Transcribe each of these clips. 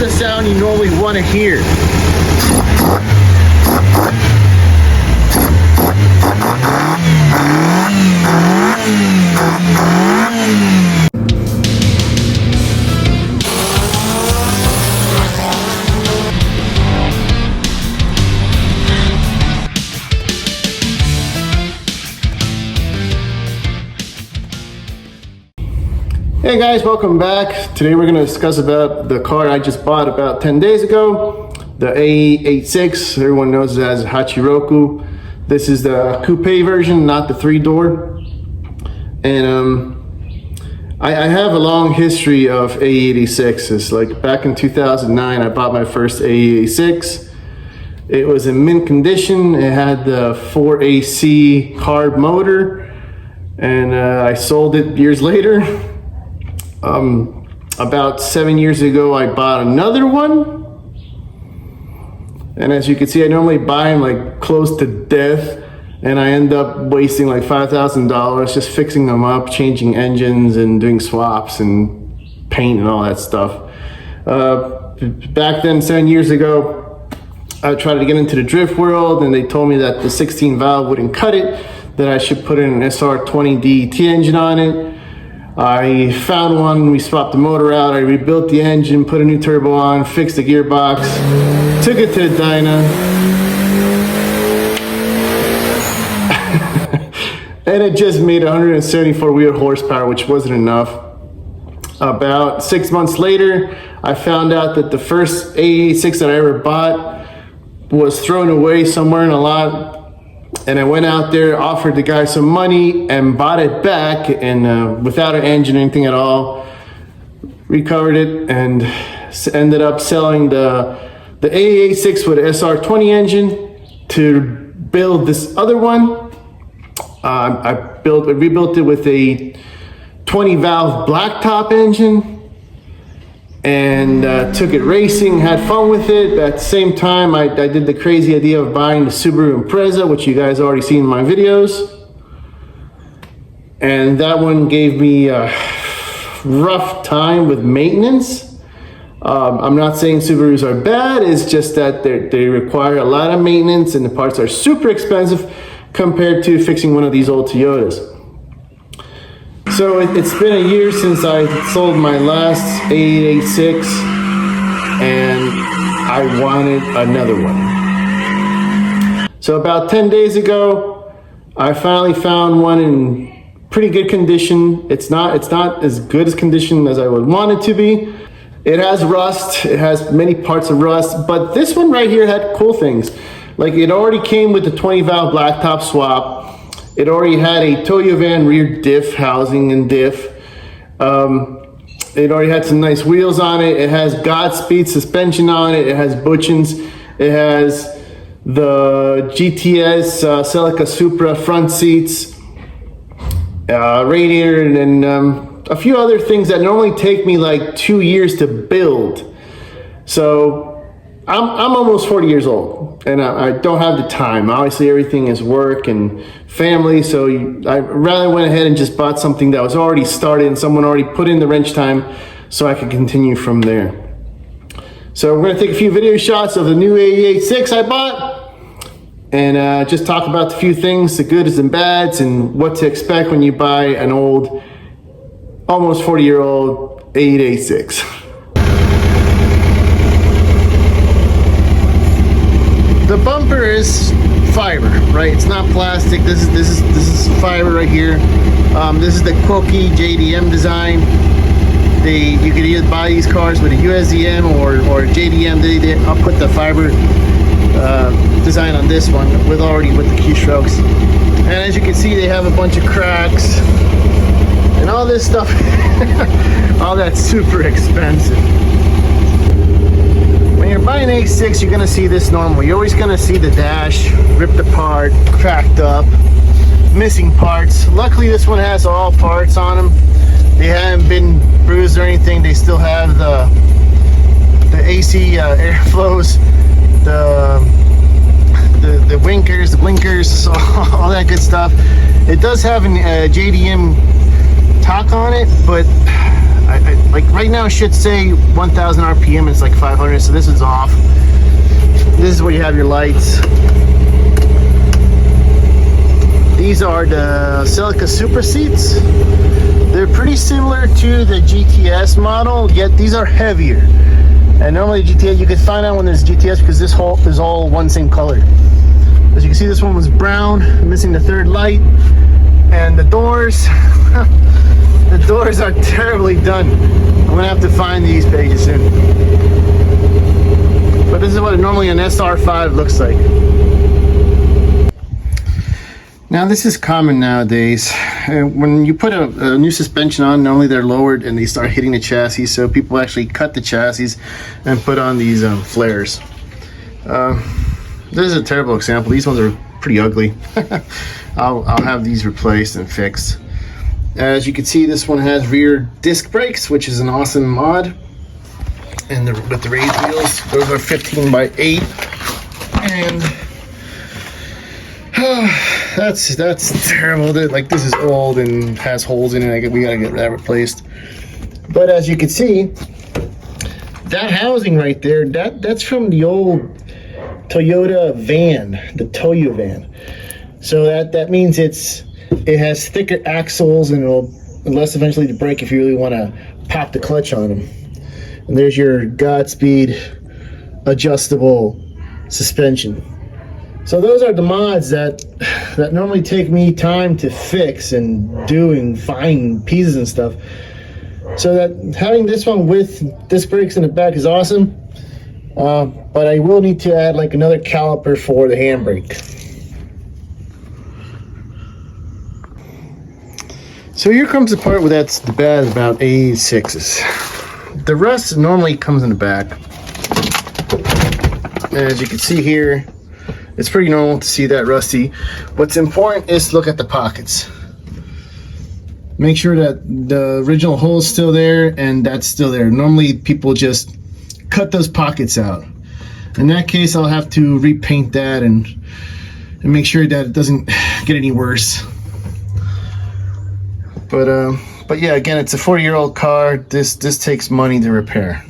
the sound you normally want to hear. Hey guys, welcome back. Today we're going to discuss about the car I just bought about 10 days ago, the AE86. Everyone knows it as HACHIROKU. This is the coupe version, not the 3-door. And I have a long history of AE86s. Like back in 2009, I bought my first AE86. It was in mint condition. It had the 4AC carb motor, and I sold it years later. About 7 years ago, I bought another one. And as you can see, I normally buy them like close to death, and I end up wasting like $5,000 just fixing them up, changing engines and doing swaps and paint and all that stuff. Back then, 7 years ago, I tried to get into the drift world, and they told me that the 16 valve wouldn't cut it, that I should put in an SR20 DET engine on it. I found one, we swapped the motor out, I rebuilt the engine, put a new turbo on, fixed the gearbox, took it to the dyno. And it just made 174 wheel horsepower, which wasn't enough. About 6 months later, I found out that the first AE86 that I ever bought was thrown away somewhere in a lot. And I went out there, offered the guy some money, and bought it back, and without an engine or anything at all, recovered it, and ended up selling the AE86 with an SR20 engine to build this other one. I rebuilt it with a 20 valve blacktop engine, and took it racing, had fun with it. At the same time, I did the crazy idea of buying the Subaru Impreza, which you guys already seen in my videos. And that one gave me a rough time with maintenance. I'm not saying Subarus are bad, it's just that they require a lot of maintenance, and the parts are super expensive compared to fixing one of these old Toyotas. So it's been a year since I sold my last AE86, and I wanted another one. So about 10 days ago, I finally found one in pretty good condition. It's not as good as condition as I would want it to be. It has rust, it has many parts of rust, but this one right here had cool things. Like, it already came with the 20 valve blacktop swap. It already had a Toyo Van rear diff housing and diff. It already had some nice wheels on it. It has Godspeed suspension on it. It has Butchens. It has the GTS Celica Supra front seats, radiator, and a few other things that normally take me like 2 years to build. So I'm almost 40 years old, and I don't have the time. Obviously, everything is work and family, so I rather went ahead and just bought something that was already started and someone already put in the wrench time, so I could continue from there. So we're going to take a few video shots of the new AE86 I bought, and just talk about the few things, the goods and bads, and what to expect when you buy an old, almost 40-year-old AE86. The bumper is fiber, right? It's not plastic. This is fiber right here. This is the Kouki JDM design. You could either buy these cars with a USDM or JDM. I'll put the fiber design on this one with the keystrokes. And as you can see, they have a bunch of cracks and all this stuff. All that's super expensive. When you're buying A6, you're gonna see this normal. You're always gonna see the dash ripped apart, cracked up, missing parts. Luckily, this one has all parts on them. They haven't been bruised or anything. They still have the AC airflows, the winkers, the blinkers, so all that good stuff. It does have a JDM talk on it, but like right now it should say 1000 RPM and it's like 500, so this is off. This is where you have your lights. These are the Silica Super Seats. They're pretty similar to the GTS model, yet these are heavier. And normally GTS, you can find out when there's GTS because this whole is all one same color. As you can see, this one was brown, missing the third light. And the doors, the doors are terribly done. I'm gonna have to find these pages soon. But this is what normally an SR5 looks like. Now this is common nowadays. When you put a new suspension on, normally they're lowered and they start hitting the chassis, so people actually cut the chassis and put on these flares. This is a terrible example. These ones are pretty ugly. I'll have these replaced and fixed. As you can see, this one has rear disc brakes, which is an awesome mod. And with the raised wheels, those are 15 by 8. And that's terrible. Like, this is old and has holes in it. We gotta get that replaced. But as you can see, that housing right there, that's from the old Toyota van, the Toyo van. So that means it has thicker axles and it'll less eventually to break if you really want to pop the clutch on them. And there's your Godspeed adjustable suspension. So those are the mods that normally take me time to fix and do and find pieces and stuff. So that having this one with disc brakes in the back is awesome. But I will need to add like another caliper for the handbrake. So here comes the part where that's the bad about AE86s. The rust normally comes in the back. And as you can see here, it's pretty normal to see that rusty. What's important is to look at the pockets. Make sure that the original hole is still there and that's still there. Normally people just cut those pockets out. In that case, I'll have to repaint that and make sure that it doesn't get any worse. But yeah, again, it's a 4-year-old car. This takes money to repair.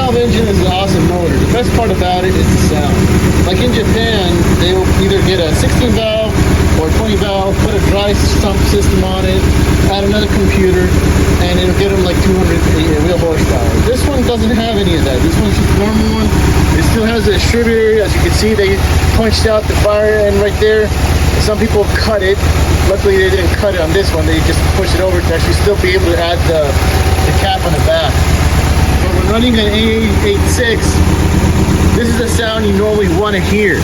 Engine is an awesome motor. The best part about it is the sound. Like in Japan, they will either get a 16 valve or 20 valve, put a dry sump system on it, add another computer, and it'll get them like 200 wheel horsepower. This one doesn't have any of that. This one's just a normal one. It still has a distributor. As you can see, they punched out the fire end right there. Some people cut it. Luckily, they didn't cut it on this one. They just pushed it over to actually still be able to add the cap on the back. But when running an AE86, this is the sound you normally want to hear.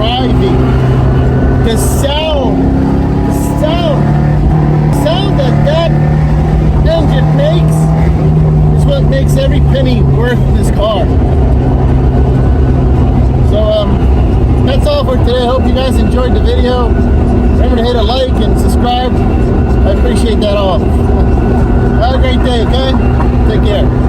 driving. The sound that engine makes is what makes every penny worth this car. So that's all for today. I hope you guys enjoyed the video. Remember to hit a like and subscribe. I appreciate that all. Have a great day, okay? Take care.